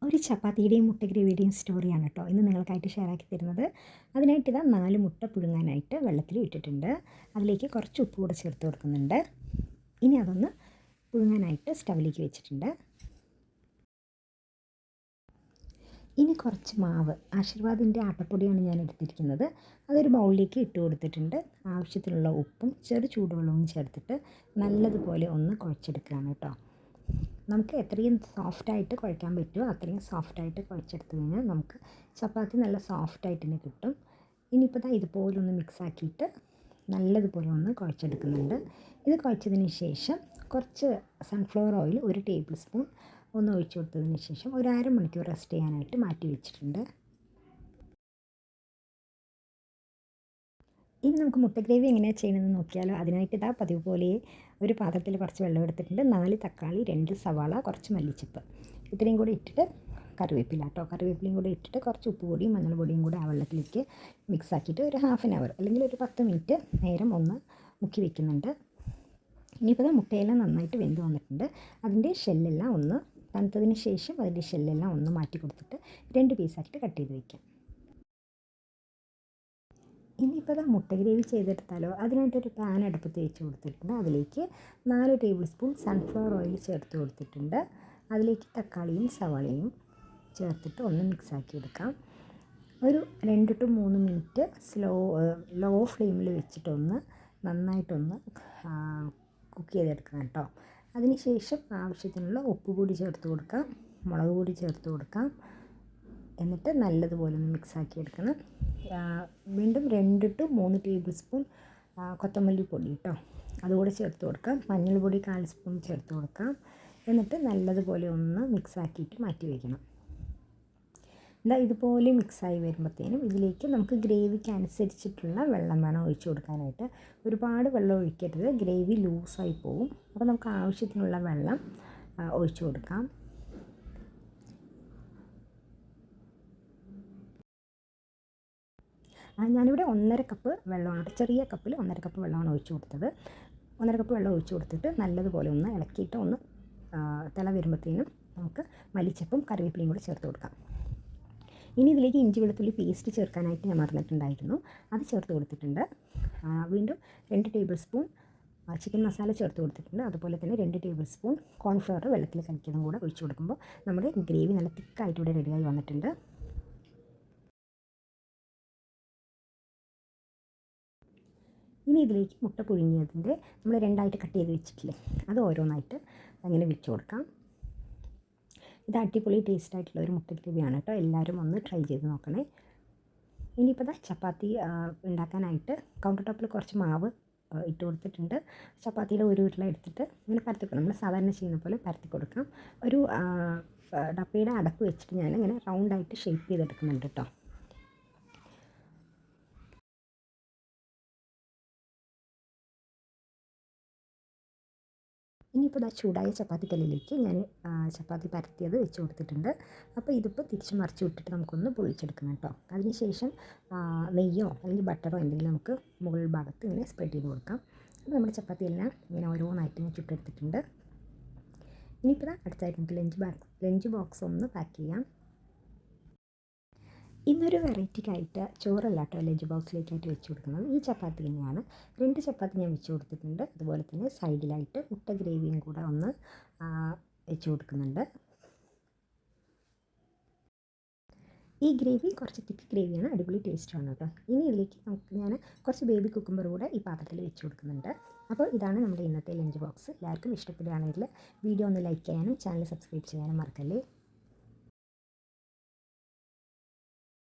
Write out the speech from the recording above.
ഒരു ചപ്പാത്തിയുടെയും മുട്ട ഗ്രേവിയുടെയും സ്റ്റോറിയാണ് കേട്ടോ ഇന്ന് നിങ്ങൾക്കായിട്ട് ഷെയർ ആക്കി തരുന്നത്. അതിനായിട്ട് ഇതാ 4 മുട്ട പുഴുങ്ങാനായിട്ട് വെള്ളത്തിൽ ഇട്ടിട്ടുണ്ട്. അതിലേക്ക് കുറച്ച് ഉപ്പ് കൂടെ ചേർത്ത് കൊടുക്കുന്നുണ്ട്. ഇനി അതൊന്ന് പുഴുങ്ങാനായിട്ട് സ്റ്റവിലേക്ക് വെച്ചിട്ടുണ്ട്. ഇനി കുറച്ച് മാവ്, ആശീർവാദിൻ്റെ ആട്ടപ്പൊടിയാണ് ഞാൻ എടുത്തിരിക്കുന്നത്. അതൊരു ബൗളിലേക്ക് ഇട്ട് കൊടുത്തിട്ടുണ്ട്. ആവശ്യത്തിനുള്ള ഉപ്പും ചെറു ചൂടുവെള്ളവും ചേർത്തിട്ട് നല്ലതുപോലെ ഒന്ന് കുഴച്ചെടുക്കുകയാണ് കേട്ടോ. നമുക്ക് എത്രയും സോഫ്റ്റായിട്ട് കുഴയ്ക്കാൻ പറ്റുമോ അത്രയും സോഫ്റ്റായിട്ട് കുഴച്ചെടുത്ത് കഴിഞ്ഞാൽ നമുക്ക് ചപ്പാത്തി നല്ല സോഫ്റ്റായിട്ട് തന്നെ കിട്ടും. ഇനിയിപ്പോൾ ഇതുപോലെ ഒന്ന് മിക്സ് ആക്കിയിട്ട് നല്ലതുപോലെ ഒന്ന് കുഴച്ചെടുക്കുന്നുണ്ട്. ഇത് കുഴച്ചതിന് ശേഷം കുറച്ച് സൺഫ്ലവർ ഓയിൽ 1 ടേബിൾ സ്പൂൺ ഒന്ന് ഒഴിച്ചു കൊടുത്തതിന് ശേഷം ഒരു അരമണിക്കൂർ റെസ്റ്റ് ചെയ്യാനായിട്ട് മാറ്റി വെച്ചിട്ടുണ്ട്. ഇനി നമുക്ക് മുട്ട ഗ്രേവി എങ്ങനെയാണ് ചെയ്യണമെന്ന് നോക്കിയാലോ. അതിനായിട്ട് പതിവ് പോലെ ഒരു പാത്രത്തിൽ കുറച്ച് വെള്ളം എടുത്തിട്ടുണ്ട്. 4 തക്കാളി, 2 സവാള, കുറച്ച് മല്ലിച്ചപ്പ് ഇത്രയും കൂടി ഇട്ടിട്ട് കറിവേപ്പിലയും കൂടി ഇട്ടിട്ട് കുറച്ച് ഉപ്പ് പൊടിയും മഞ്ഞൾ പൊടിയും കൂടി ആ വെള്ളത്തിലേക്ക് മിക്സ് ആക്കിയിട്ട് ഒരു ഹാഫ് ആൻ അവർ അല്ലെങ്കിൽ ഒരു 10 മിനിറ്റ് നേരം ഒന്ന് മുക്കി വെക്കുന്നുണ്ട്. ഇനിയിപ്പോൾ മുട്ടയെല്ലാം നന്നായിട്ട് വെന്ത് വന്നിട്ടുണ്ട്. അതിൻ്റെ ഷെല്ലെല്ലാം ഒന്ന് തണുത്തതിന് ശേഷം അതിൻ്റെ ഷെല്ലെല്ലാം ഒന്ന് മാറ്റി കൊടുത്തിട്ട് 2 പീസാക്കിയിട്ട് കട്ട് ചെയ്ത് വയ്ക്കാം. ഇനിയിപ്പോൾ മുട്ട ഗ്രേവി ചെയ്തെടുത്താലോ. അതിനായിട്ടൊരു പാൻ അടുപ്പത്ത് വെച്ച് കൊടുത്തിട്ടുണ്ട്. അതിലേക്ക് 4 ടേബിൾ സ്പൂൺ സൺഫ്ലവർ ഓയിൽ ചേർത്ത് കൊടുത്തിട്ടുണ്ട്. അതിലേക്ക് തക്കാളിയും സവാളയും ചേർത്തിട്ട് ഒന്ന് മിക്സാക്കി എടുക്കാം. ഒരു 2 to 3 മിനിറ്റ് ലോ ഫ്ലെയിമിൽ വെച്ചിട്ടൊന്ന് നന്നായിട്ടൊന്ന് കുക്ക് ചെയ്തെടുക്കണം കേട്ടോ. അതിനുശേഷം ആവശ്യത്തിനുള്ള ഉപ്പ് കൂടി ചേർത്ത് കൊടുക്കാം, മുളക് പൊടി ചേർത്ത് കൊടുക്കാം. എന്നിട്ട് നല്ലതുപോലെ ഒന്ന് മിക്സാക്കി എടുക്കണം. വീണ്ടും 2 to 3 ടേബിൾ സ്പൂൺ കൊത്തമല്ലി പൊടി കേട്ടോ അതുകൂടെ ചേർത്ത് കൊടുക്കാം. മഞ്ഞൾപ്പൊടി 1/4 സ്പൂൺ ചേർത്ത് കൊടുക്കാം. എന്നിട്ട് നല്ലതുപോലെ ഒന്ന് മിക്സാക്കിയിട്ട് മാറ്റി വയ്ക്കണം. ഇതുപോലെ മിക്സായി വരുമ്പോഴത്തേനും ഇതിലേക്ക് നമുക്ക് ഗ്രേവിക്ക് അനുസരിച്ചിട്ടുള്ള വെള്ളം വേണം ഒഴിച്ചു കൊടുക്കാനായിട്ട്. ഒരുപാട് വെള്ളം ഒഴിക്കരുത്, ഗ്രേവി ലൂസായി പോവും. അപ്പോൾ നമുക്ക് ആവശ്യത്തിനുള്ള വെള്ളം ഒഴിച്ചു കൊടുക്കാം. ഞാനിവിടെ 1.5 കപ്പ് വെള്ളമാണ്, ചെറിയ കപ്പിൽ 1.5 കപ്പ് വെള്ളമാണ് ഒഴിച്ചു കൊടുത്തത്. 1.5 കപ്പ് വെള്ളം ഒഴിച്ചു കൊടുത്തിട്ട് നല്ലതുപോലെ ഒന്ന് ഇളക്കിയിട്ട് ഒന്ന് തിള വരുമ്പോഴത്തേനും നമുക്ക് മല്ലിച്ചപ്പും കറിവേപ്പിലയും കൂടി ചേർത്ത് കൊടുക്കാം. ഇനി ഇതിലേക്ക് ഇഞ്ചി വെളുത്തുള്ളി പേസ്റ്റ് ചേർക്കാനായിട്ട് ഞാൻ മറന്നിട്ടുണ്ടായിരുന്നു, അത് ചേർത്ത് കൊടുത്തിട്ടുണ്ട്. വീണ്ടും 2 ടേബിൾ സ്പൂൺ ചിക്കൻ മസാല ചേർത്ത് കൊടുത്തിട്ടുണ്ട്. അതുപോലെ തന്നെ 2 ടേബിൾ സ്പൂൺ കോൺഫ്ലവർ വെള്ളത്തിൽ കലക്കിയതും കൂടെ ഒഴിച്ചു കൊടുക്കുമ്പോൾ നമ്മുടെ ഗ്രേവി നല്ല തിക്കായിട്ട് ഇവിടെ റെഡിയായി വന്നിട്ടുണ്ട്. ഇനി ഇതിലേക്ക് മുട്ട പുഴുങ്ങിയതിൻ്റെ നമ്മൾ 2ആയിട്ട് കട്ട് ചെയ്ത് വെച്ചിട്ടില്ലേ, അത് ഓരോന്നായിട്ട് അങ്ങനെ വെച്ച് കൊടുക്കാം. ഇത് അടിപൊളി ടേസ്റ്റായിട്ടുള്ള ഒരു മുട്ട ഗ്രേവിയാണ് കേട്ടോ. എല്ലാവരും ഒന്ന് ട്രൈ ചെയ്ത് നോക്കണേ. ഇനിയിപ്പോൾ ചപ്പാത്തി ഉണ്ടാക്കാനായിട്ട് കൗണ്ടർ ടോപ്പിൽ കുറച്ച് മാവ് ഇട്ട് കൊടുത്തിട്ടുണ്ട്. ചപ്പാത്തിയുടെ ഒരു ഉരുള എടുത്തിട്ട് ഇങ്ങനെ പരത്തി കൊടുക്കാം. നമ്മൾ സാധാരണ ചെയ്യുന്ന പോലെ പരത്തി കൊടുക്കാം. ഒരു ഡപ്പയുടെ അടപ്പ് വെച്ചിട്ട് ഞാൻ ഇങ്ങനെ റൗണ്ടായിട്ട് ഷേപ്പ് ചെയ്തെടുക്കുന്നുണ്ട് കേട്ടോ. ഇനിയിപ്പോൾ ചൂടായ ചപ്പാത്തിക്കല്ലിലേക്ക് ഞാൻ ചപ്പാത്തി പരത്തിയത് വെച്ച് കൊടുത്തിട്ടുണ്ട്. അപ്പോൾ ഇതിപ്പോൾ തിരിച്ച് മറിച്ച് വിട്ടിട്ട് നമുക്കൊന്ന് പൊളിച്ചെടുക്കണം കേട്ടോ. അതിനുശേഷം നെയ്യോ അല്ലെങ്കിൽ ബട്ടറോ എന്തെങ്കിലും നമുക്ക് മുകൾ ഭാഗത്ത് ഇങ്ങനെ സ്പ്രെഡ് ചെയ്ത് കൊടുക്കാം. അപ്പോൾ നമ്മുടെ ചപ്പാത്തിയെല്ലാം ഇങ്ങനെ ഓരോന്നായിട്ട് ഞാൻ ചുട്ടെടുത്തിട്ടുണ്ട്. ഇനിയിപ്പോൾ അടുത്തായിട്ട് നമുക്ക് ലഞ്ച് ബോക്സ് ഒന്ന് പാക്ക് ചെയ്യാം. ഇന്നൊരു വെറൈറ്റിക്കായിട്ട് ചോറല്ല കേട്ടോ ലഞ്ച് ബോക്സിലേക്കായിട്ട് വെച്ച് കൊടുക്കുന്നത്. ഈ ചപ്പാത്തി തന്നെയാണ്. 2 ചപ്പാത്തി ഞാൻ വെച്ച് കൊടുത്തിട്ടുണ്ട്. അതുപോലെ തന്നെ സൈഡിലായിട്ട് മുട്ട ഗ്രേവിയും കൂടെ ഒന്ന് വെച്ച് കൊടുക്കുന്നുണ്ട്. ഈ ഗ്രേവി കുറച്ച് തിക്ക് ഗ്രേവിയാണ്, അടിപൊളി ടേസ്റ്റാണ് കേട്ടോ. ഇനി ഇതിലേക്ക് ഞാൻ കുറച്ച് ബേബി കുക്കുംബർ കൂടെ ഈ പാത്രത്തിൽ വെച്ച് കൊടുക്കുന്നുണ്ട്. അപ്പോൾ ഇതാണ് നമ്മുടെ ഇന്നത്തെ ലഞ്ച് ബോക്സ്. എല്ലാവർക്കും ഇഷ്ടപ്പെടുകയാണെങ്കിൽ വീഡിയോ ഒന്ന് ലൈക്ക് ചെയ്യാനും ചാനൽ സബ്സ്ക്രൈബ് ചെയ്യാനും മറക്കല്ലേ.